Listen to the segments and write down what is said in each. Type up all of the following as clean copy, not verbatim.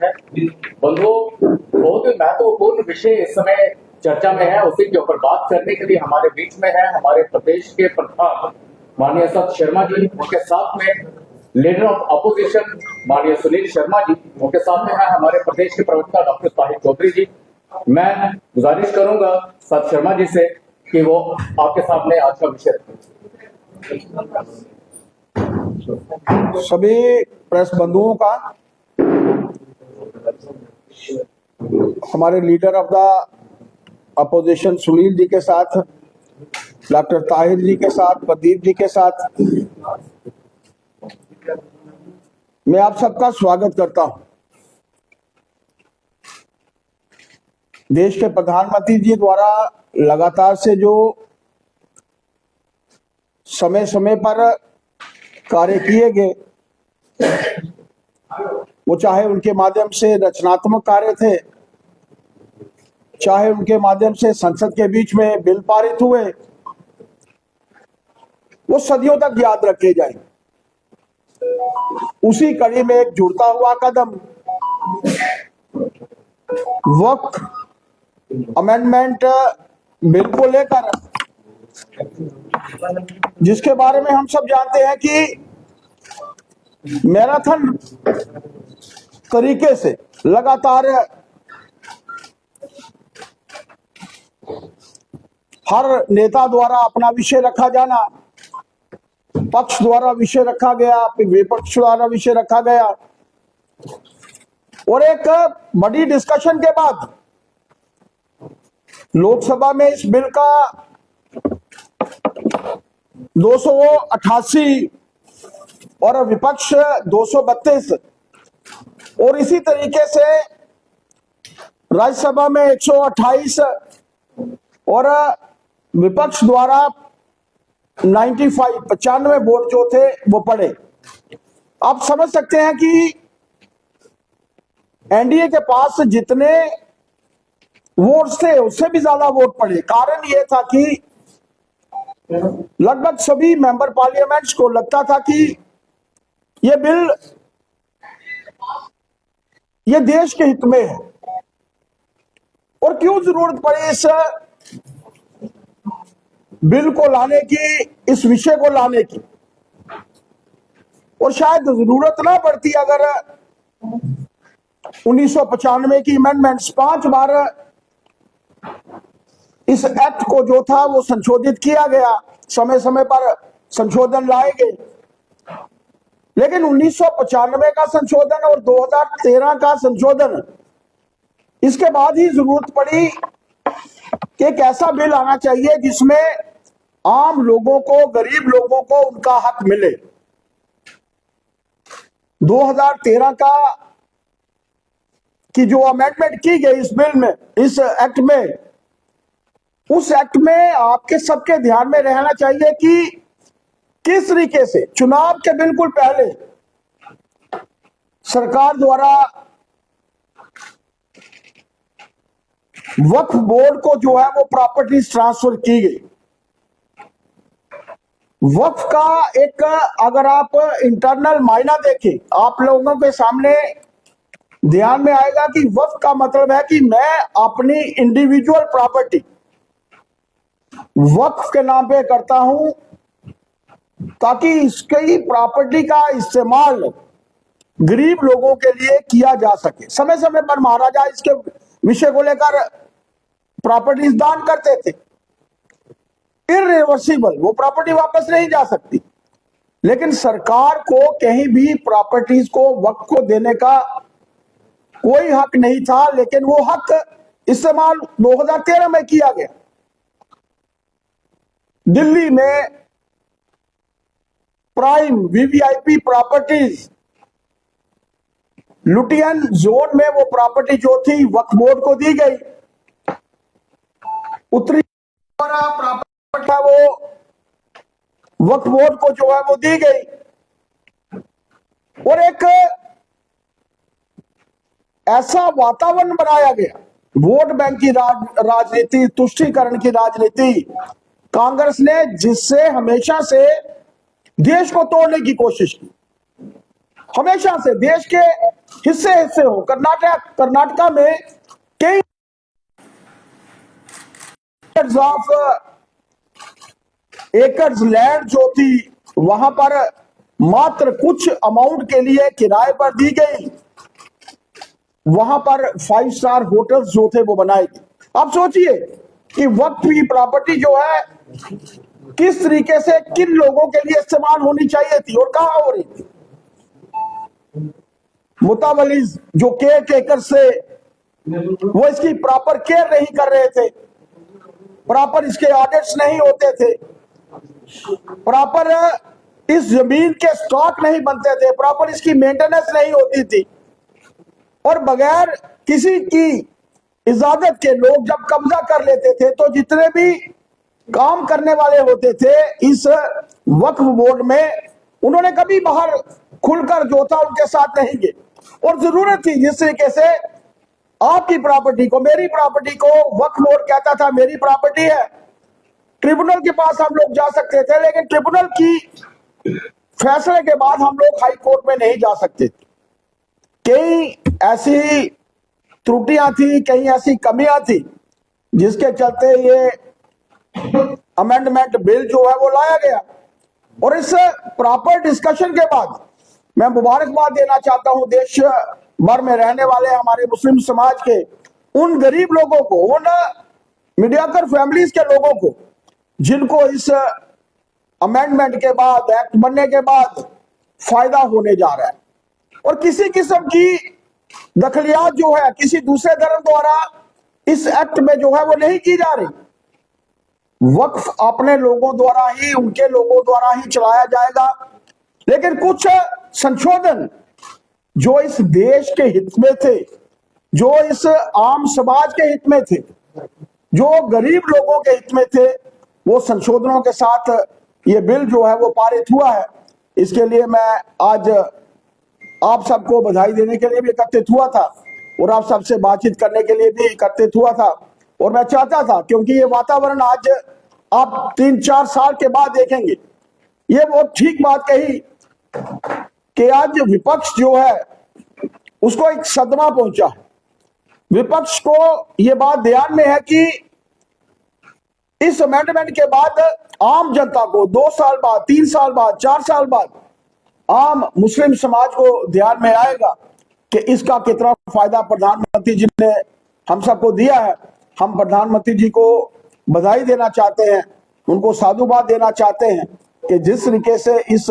है। बंधुओं, बहुत ही महत्वपूर्ण विषय इस समय चर्चा में है, उसी के ऊपर बात करने के लिए हमारे बीच में है हमारे प्रदेश के प्रधान माननीय सत शर्मा जी, उनके साथ में लीडर ऑफ अपोजिशन माननीय सुनील शर्मा जी, उनके साथ में है हमारे प्रदेश के प्रवक्ता डॉक्टर साहिब चौधरी जी। मैं गुजारिश करूंगा सत शर्मा जी से कि वो आपके सामने आज का विषय सभी प्रेस बंधुओं का, हमारे leader of the opposition Sunil ji के साथ, डॉक्टर ताहिर जी के साथ, प्रदीप जी के साथ मैं आप सबका स्वागत करता हूं। देश के प्रधानमंत्री जी द्वारा लगातार से जो समय समय पर कार्य किए गए, वो चाहे उनके माध्यम से रचनात्मक कार्य थे, चाहे उनके माध्यम से संसद के बीच में बिल पारित हुए, वो सदियों तक याद रखे जाएंगे। उसी कड़ी में एक जुड़ता हुआ कदम वक्फ अमेंडमेंट बिल को लेकर, जिसके बारे में हम सब जानते हैं कि मैराथन तरीके से लगातार हर नेता द्वारा अपना विषय रखा जाना, पक्ष द्वारा विषय रखा गया, विपक्ष द्वारा विषय रखा गया, और एक बड़ी डिस्कशन के बाद लोकसभा में इस बिल का 288 और विपक्ष 232 और इसी तरीके से राज्यसभा में 128 और विपक्ष द्वारा 95 वोट जो थे वो पड़े। आप समझ सकते हैं कि एनडीए के पास जितने वोट्स थे उससे भी ज्यादा वोट पड़े। कारण यह था कि लगभग सभी मेंबर पार्लियामेंट्स को लगता था कि यह बिल ये देश के हित में है और क्यों जरूरत पड़ी इस बिल को लाने की, इस विषय को लाने की, और शायद जरूरत ना पड़ती अगर 1995 की अमेंडमेंट्स 5 बार इस एक्ट को जो था वो संशोधित किया गया, समय समय पर संशोधन लाए गए, लेकिन 1995 का संशोधन और 2013 का संशोधन, इसके बाद ही जरूरत पड़ी कि एक ऐसा बिल आना चाहिए जिसमें आम लोगों को, गरीब लोगों को उनका हक मिले। 2013 का की जो अमेंडमेंट की गई इस बिल में, इस एक्ट में, उस एक्ट में आपके सबके ध्यान में रहना चाहिए कि किस तरीके से चुनाव के बिल्कुल पहले सरकार द्वारा वक्फ बोर्ड को जो है वो प्रॉपर्टीज ट्रांसफर की गई। वक्फ का एक, अगर आप इंटरनल मायना देखें, आप लोगों के सामने ध्यान में आएगा कि वक्फ का मतलब है कि मैं अपनी इंडिविजुअल प्रॉपर्टी वक्फ के नाम पे करता हूं ताकि इसकी प्रॉपर्टी का इस्तेमाल गरीब लोगों के लिए किया जा सके। समय समय पर महाराजा इसके विषय को लेकर प्रॉपर्टीज दान करते थे, इररिवर्सिबल, वो प्रॉपर्टी वापस नहीं जा सकती, लेकिन सरकार को कहीं भी प्रॉपर्टीज को वक्फ को देने का कोई हक नहीं था, लेकिन वो हक इस्तेमाल 2013 में किया गया। दिल्ली में prime VVIP properties Lutyens zone में वो प्रॉपर्टी जो थी वक्फ बोर्ड को दी गई। उत्तरी प्रॉपर्टी था वो वक्फ बोर्ड को जो है वो दी गई, और एक ऐसा वातावरण बनाया गया, वोट बैंक की राजनीति, तुष्टीकरण की राजनीति कांग्रेस ने, जिससे हमेशा से देश को तोड़ने की कोशिश की। हमेशा से देश के हिस्से हिस्से हो, कर्नाटका में कई ऑफ एकर्स लैंड जो थी वहां पर मात्र कुछ अमाउंट के लिए किराए पर दी गई, वहां पर 5 स्टार होटल्स जो थे वो बनाए गए। आप सोचिए कि वक्फ की प्रॉपर्टी जो है किस तरीके से किन लोगों के लिए इस्तेमाल होनी चाहिए थी और कहां हो रही थी। मुतावलीज जो केयर टेकर से वो इसकी प्रॉपर केयर नहीं कर रहे थे, प्रॉपर इसके ऑडिट्स नहीं होते थे, प्रॉपर इस जमीन के स्टॉक नहीं बनते थे, प्रॉपर इसकी मेंटेनेंस नहीं होती थी, और बगैर किसी की इजाजत के लोग जब कब्जा कर लेते थे तो जितने भी काम करने वाले होते थे इस वक्फ बोर्ड में, उन्होंने कभी बाहर खुलकर जो था उनके साथ नहीं गए। और जरूरत थी जिस तरीके से आपकी प्रॉपर्टी को, मेरी प्रॉपर्टी को वक्फ बोर्ड कहता था मेरी प्रॉपर्टी है, ट्रिब्यूनल के पास हम लोग जा सकते थे, लेकिन ट्रिब्यूनल की फैसले के बाद हम लोग हाई कोर्ट में नहीं जा सकते थे। कई ऐसी त्रुटियां थी, कई ऐसी कमियां थी जिसके चलते ये अमेंडमेंट बिल जो है वो लाया गया। और इस प्रॉपर डिस्कशन के बाद मैं मुबारकबाद देना चाहता हूं देश भर में रहने वाले हमारे मुस्लिम समाज के उन गरीब लोगों को, उन मीडियाकर फैमिलीज के लोगों को जिनको इस अमेंडमेंट के बाद, एक्ट बनने के बाद फायदा होने जा रहा है। और किसी किस्म की दखलियात जो है किसी दूसरे धर्म द्वारा इस एक्ट में जो है वो नहीं की जा रही। वक्फ अपने लोगों द्वारा ही, उनके लोगों द्वारा ही चलाया जाएगा, लेकिन कुछ संशोधन जो इस देश के हित में थे, जो इस आम समाज के हित में थे, जो गरीब लोगों के हित में थे, वो संशोधनों के साथ ये बिल जो है वो पारित हुआ है। इसके लिए मैं आज आप सबको बधाई देने के लिए भी एकत्रित हुआ था और आप सबसे बातचीत करने के लिए भी एकत्रित हुआ था। और मैं चाहता था, क्योंकि ये वातावरण आज आप 3-4 साल के बाद देखेंगे, ये बहुत ठीक बात कही कि आज विपक्ष जो है उसको एक सदमा पहुंचा है। विपक्ष को ये बात ध्यान में है कि इस अमेंडमेंट के बाद आम जनता को 2 साल बाद, 3 साल बाद, 4 साल बाद आम मुस्लिम समाज को ध्यान में आएगा कि इसका कितना फायदा प्रधानमंत्री जी ने हम सबको दिया है। हम प्रधानमंत्री जी को बधाई देना चाहते हैं, उनको साधुवाद देना चाहते हैं कि जिस तरीके से इस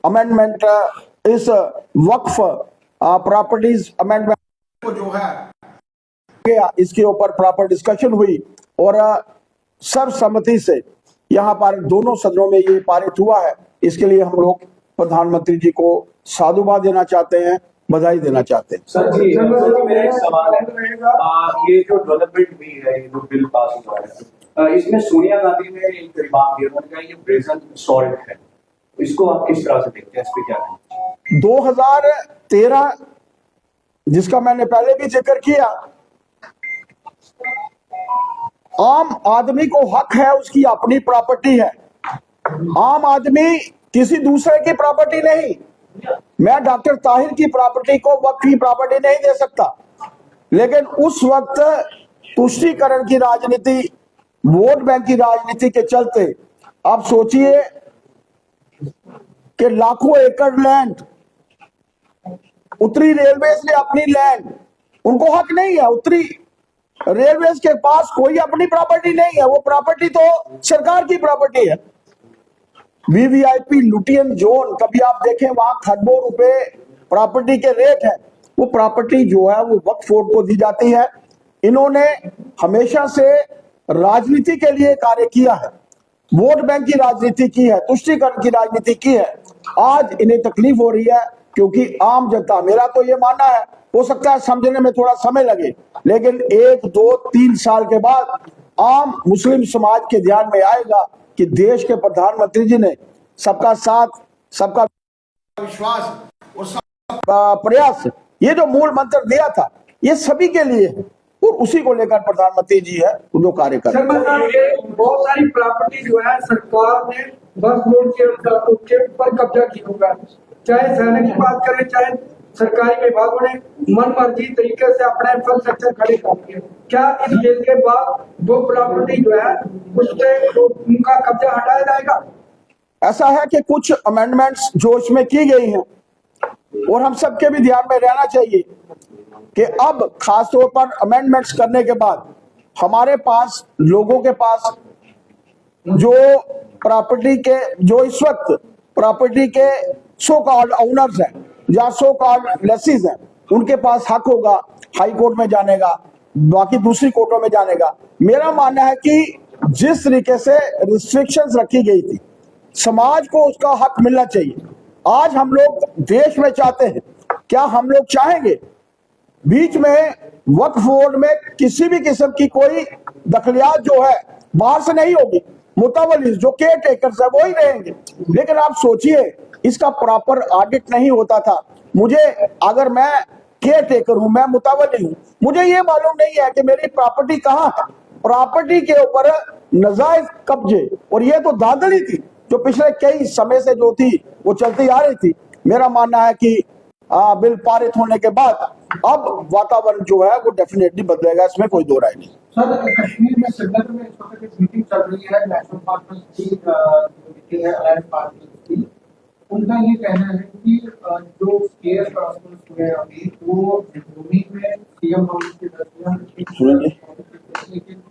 अमेंडमेंट, इस वक्फ प्रॉपर्टीज अमेंडमेंट को जो है इसके ऊपर प्रॉपर डिस्कशन हुई और सर्वसम्मति से यहाँ पर दोनों सदनों में ये पारित हुआ है। इसके लिए हम लोग प्रधानमंत्री जी को साधुवाद देना चाहते हैं, बधाई देना चाहते हैं। सर जी मेरा एक सवाल है, ये जो डेवलपमेंट भी है, ये जो बिल पास हुआ है, इसमें सोनिया गांधी ने एक रिमार्क दिया, उन्होंने कहा ये ब्रेजन सॉल्ट है, इसको आप किस तरह से देखते हैं, इस पे क्या कहें? 2013 जिसका मैंने पहले भी जिक्र किया, आम आदमी को हक है, उसकी अपनी प्रॉपर्टी है। आम आदमी किसी दूसरे की प्रॉपर्टी नहीं। मैं डॉक्टर ताहिर की प्रॉपर्टी को वक्फ की प्रॉपर्टी नहीं दे सकता, लेकिन उस वक्त तुष्टीकरण की राजनीति, वोट बैंक की राजनीति के चलते आप सोचिए कि लाखों एकड़ लैंड, उत्तरी रेलवेज ने अपनी लैंड, उनको हक नहीं है। उत्तरी रेलवेज के पास कोई अपनी प्रॉपर्टी नहीं है, वो प्रॉपर्टी तो सरकार की प्रॉपर्टी है। वीवीआईपी लुटियन जोन, कभी आप देखें वहां खरबों रुपए प्रॉपर्टी के रेट है, वो प्रॉपर्टी जो है वो वक्फ बोर्ड को दी जाती है। इन्होंने हमेशा से राजनीति के लिए कार्य किया है, वोट बैंक की राजनीति की है, तुष्टीकरण की राजनीति की है। आज इन्हें तकलीफ हो रही है क्योंकि आम जनता, मेरा तो ये मानना है, हो सकता है समझने में थोड़ा समय लगे, लेकिन 1, 2, 3 साल के बाद आम मुस्लिम समाज के ध्यान में आएगा कि देश के प्रधानमंत्री जी ने सबका साथ, सबका विश्वास और सबका प्रयास, ये जो मूल मंत्र दिया था, ये सभी के लिए है और उसी को लेकर प्रधानमंत्री जी है जो कार्य कर रहे हैं। बहुत सारी प्रॉपर्टी जो है सरकार ने वक्फ बोर्ड के ऊपर कब्जा किया हुआ है, चाहे सैनिक की बात करें, चाहे सरकारी विभागों ने मन मर्जी तरीके से अपना इंफ्रास्ट्रक्चर खड़े कर दिए। क्या इस केस के बाद वो प्रॉपर्टी जो है उससे उनका कब्जा हटाया जाएगा? ऐसा है कि कुछ अमेंडमेंट्स जो इसमें की गई हैं, और हम सबके भी ध्यान में रहना चाहिए कि अब खासतौर पर अमेंडमेंट्स करने के बाद हमारे पास लोगों के पास जो प्रॉपर्टी के जो इस वक्त प्रॉपर्टी के सो कॉल्ड ओनर्स हैं या सो कॉल्ड लेसीज हैं, उनके पास हक होगा हाई कोर्ट में जाने का, बाकी दूसरी कोर्टों में जाने का। मेरा मानना है कि जिस तरीके से रिस्ट्रिक्शंस रखी गई थी, समाज को उसका हक मिलना चाहिए। आज हम लोग देश में चाहते हैं, क्या हम लोग चाहेंगे बीच में वक्फ बोर्ड में किसी भी किस्म की कोई दखलियात जो है बाहर से नहीं होगी, मुतवल्लिस जो केयर टेकर्स है वही रहेंगे। लेकिन आप सोचिए, इसका प्रॉपर ऑडिट नहीं होता था। मुझे, अगर मैं केयर टेकर हूं, मैं मुतवल्ली हूं, मुझे ये मालूम नहीं है कि मेरी प्रॉपर्टी कहाँ है। प्रॉपर्टी के ऊपर नाजायज कब्जे, और ये तो दादली थी जो पिछले कई समय से जो थी वो चलती आ रही थी। मेरा मानना है कि बिल पारित होने के बाद अब वातावरण जो है वो डेफिनेटली बदलेगा, इसमें कोई दो राय नहीं। सर, कश्मीर में श्रीनगर में इस वक्त एक मीटिंग चल रही है नेशनल पार्टनर्स की, मीटिंग है अलायंस पार्टनर्स की। उनका ये कहना है कि जो केयर ट्रांसफर हुए अभी वो भूमि में सीएम हाउस के दरमियान, लेकिन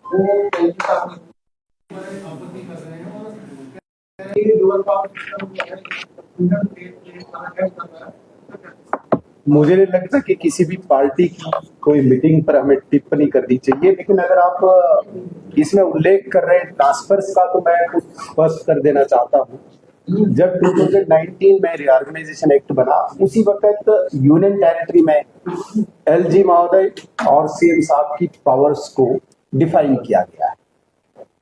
वो कई आपत्ति कर रहे हैं और ये डुअल पावर सिस्टम जो है मुझे नहीं लगता कि किसी भी पार्टी की कोई मीटिंग पर हमें टिप्पणी करनी चाहिए। लेकिन अगर आप इसमें उल्लेख कर रहे हैं ट्रांसफर्स का, तो मैं कुछ स्पष्ट कर देना चाहता हूँ। जब 2019 में रिऑर्गेनाइजेशन एक्ट बना, उसी वक्त यूनियन टेरिटरी में एलजी महोदय और सीएम साहब की पावर्स को डिफाइन किया गया है।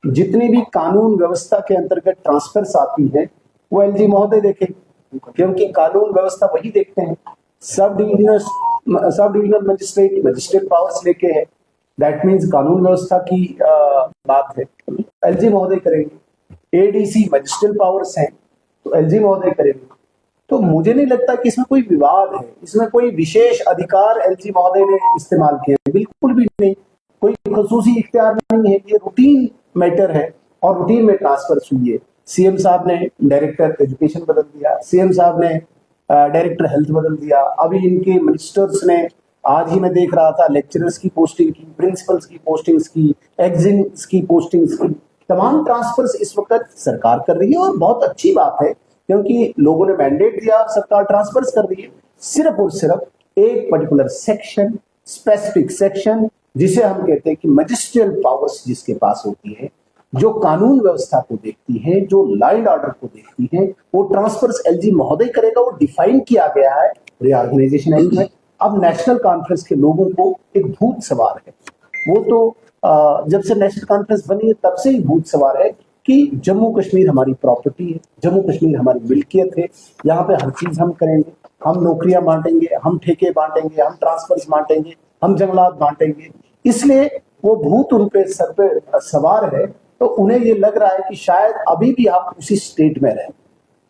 जितनी भी कानून व्यवस्था के अंतर्गत ट्रांसफर्स आती है वो एलजी महोदय देखें, क्योंकि कानून व्यवस्था वही देखते हैं। सब डिविजनल मजिस्ट्रेट पावर्स लेके है, दैट मीन्स कानून व्यवस्था की बात है, एलजी महोदय करेंगे। एडीसी मजिस्ट्रेट पावर्स हैं तो एलजी महोदय करेंगे। तो मुझे नहीं लगता कि इसमें कोई विवाद है, इसमें कोई विशेष अधिकार एलजी महोदय ने इस्तेमाल किए, बिल्कुल भी नहीं। कोई खसूसी इख्तियार नहीं है, ये रूटीन मैटर है और रूटीन में ट्रांसफर हुई है। सीएम साहब ने डायरेक्टर एजुकेशन बदल दिया, सीएम साहब ने डायरेक्टर हेल्थ बदल दिया। अभी इनके मिनिस्टर्स ने, आज ही मैं देख रहा था, लेक्चरर्स की पोस्टिंग की, प्रिंसिपल्स की पोस्टिंग्स की, एग्जिम्स की पोस्टिंग्स की, तमाम ट्रांसफर्स इस वक्त सरकार कर रही है और बहुत अच्छी बात है, क्योंकि लोगों ने मैंडेट दिया और सरकार ट्रांसफर्स कर रही है। सिर्फ और सिर्फ एक पर्टिकुलर सेक्शन, स्पेसिफिक सेक्शन, जिसे हम कहते हैं कि मजिस्ट्रियल पावर्स जिसके पास होती है, जो कानून व्यवस्था को देखती है, जो लॉ एंड ऑर्डर को देखती है, वो ट्रांसफर्स एलजी महोदय करेगा। वो डिफाइन किया गया है रिऑर्गेनाइजेशन एक्ट में। अब नेशनल कॉन्फ्रेंस के लोगों को एक भूत सवार है, वो तो जब से नेशनल कॉन्फ्रेंस बनी है तब से ही भूत सवार है कि जम्मू कश्मीर हमारी प्रॉपर्टी है, जम्मू कश्मीर हमारी मिल्कियत है, यहाँ पे हर चीज हम करेंगे, हम नौकरियां बांटेंगे, हम ठेके बांटेंगे, हम ट्रांसफर्स बांटेंगे, हम जंगलात बांटेंगे। इसलिए वो भूत उन पे सर पे सवार है, तो उन्हें ये लग रहा है कि शायद अभी भी हम उसी स्टेट में रहें।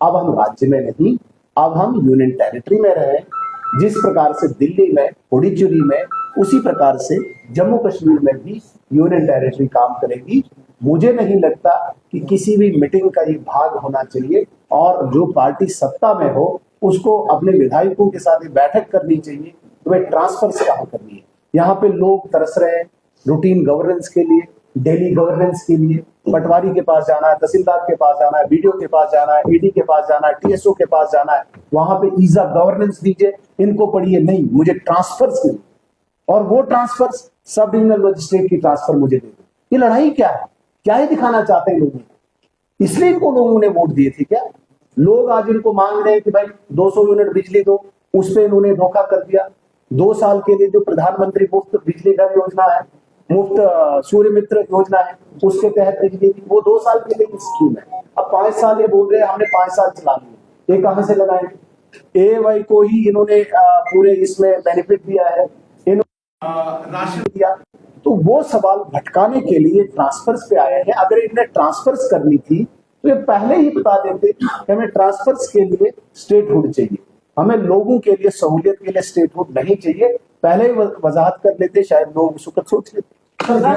अब हम राज्य में नहीं, अब हम यूनियन टेरिटरी में रहें। जिस प्रकार से दिल्ली में, पुडुचेरी में, उसी प्रकार से जम्मू कश्मीर में भी यूनियन टेरिटरी काम करेगी। मुझे नहीं लगता कि किसी भी मीटिंग का ये भाग होना चाहिए, और जो पार्टी सत्ता में हो उसको अपने विधायकों के साथ बैठक करनी चाहिए। तो वे ट्रांसफर से कहाँ करनी है? यहाँ पे लोग तरस रहे हैं रूटीन गवर्नेंस के लिए, डेली गवर्नेंस के लिए। पटवारी के पास जाना है, तहसीलदार के पास जाना है, बीडीओ के पास जाना है, एडी के पास जाना है, टीएसओ के पास जाना है, वहां पे ईज ऑफ गवर्नेंस दीजिए, इनको पढ़िए। नहीं, मुझे ट्रांसफर्स नहीं, और वो ट्रांसफर्स सब डिविजनल मजिस्ट्रेट की ट्रांसफर मुझे दे दो। ये लड़ाई क्या है? क्या ही दिखाना चाहते हैं लोगों को? इसलिए इनको लोगों ने वोट दिए थे क्या? लोग आज इनको मांग रहे हैं कि भाई 200 यूनिट बिजली दो, उस पर इन्होंने धोखा कर दिया। 2 साल के लिए जो प्रधानमंत्री मुफ्त बिजली घर योजना है, मुफ्त सूर्य मित्र योजना है, उसके तहत बिजली दी, वो 2 साल के लिए स्कीम है। अब 5 साल ये बोल रहे हैं हमने 5 साल चला लिया, ये कहां से लगाएंगे? एवाई को ही इन्होंने पूरे इसमें बेनिफिट दिया है, इन्होंने राशन दिया। तो वो सवाल भटकाने के लिए ट्रांसफर्स पे आए हैं। अगर इन्हें ट्रांसफर्स करनी थी तो ये पहले ही बता देते कि हमें ट्रांसफर्स के लिए स्टेटहुड चाहिए, हमें लोगों के लिए सहूलियत के लिए स्टेटहुड नहीं चाहिए, पहले ही वजाहत कर लेते, शायद लोग सुखद सोच लेते।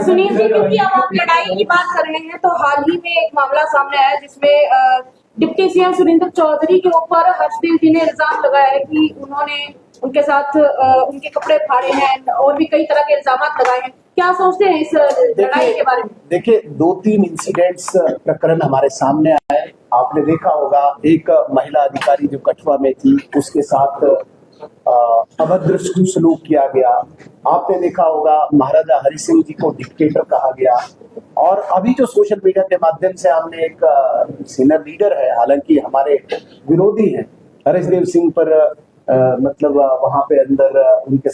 सुनील जी, क्योंकि अब आप लड़ाई की बात कर रहे हैं, तो हाल ही में एक मामला सामने आया जिसमें डिप्टी सीएम सुरेंद्र चौधरी के ऊपर हर्षदेव जी ने इल्जाम लगाया है कि उन्होंने उनके साथ उनके कपड़े फाड़े हैं और भी कई तरह के इल्जाम लगाए हैं। क्या सोचते हैं इस लड़ाई के बारे में? देखिए 2-3 इंसिडेंट्स प्रकरण हमारे सामने आए। आपने देखा होगा एक महिला अधिकारी जो कठुआ में थी, उसके साथ अभद्र सलूक किया गया। आपने देखा होगा महाराजा हरि सिंह जी को डिक्टेटर कहा गया। और अभी जो सोशल मीडिया के माध्यम से हमने एक सीनियर लीडर है, हालांकि हमारे विरोधी हैं, हरीशदेव सिंह पर मतलब वहां पे अंदर उनके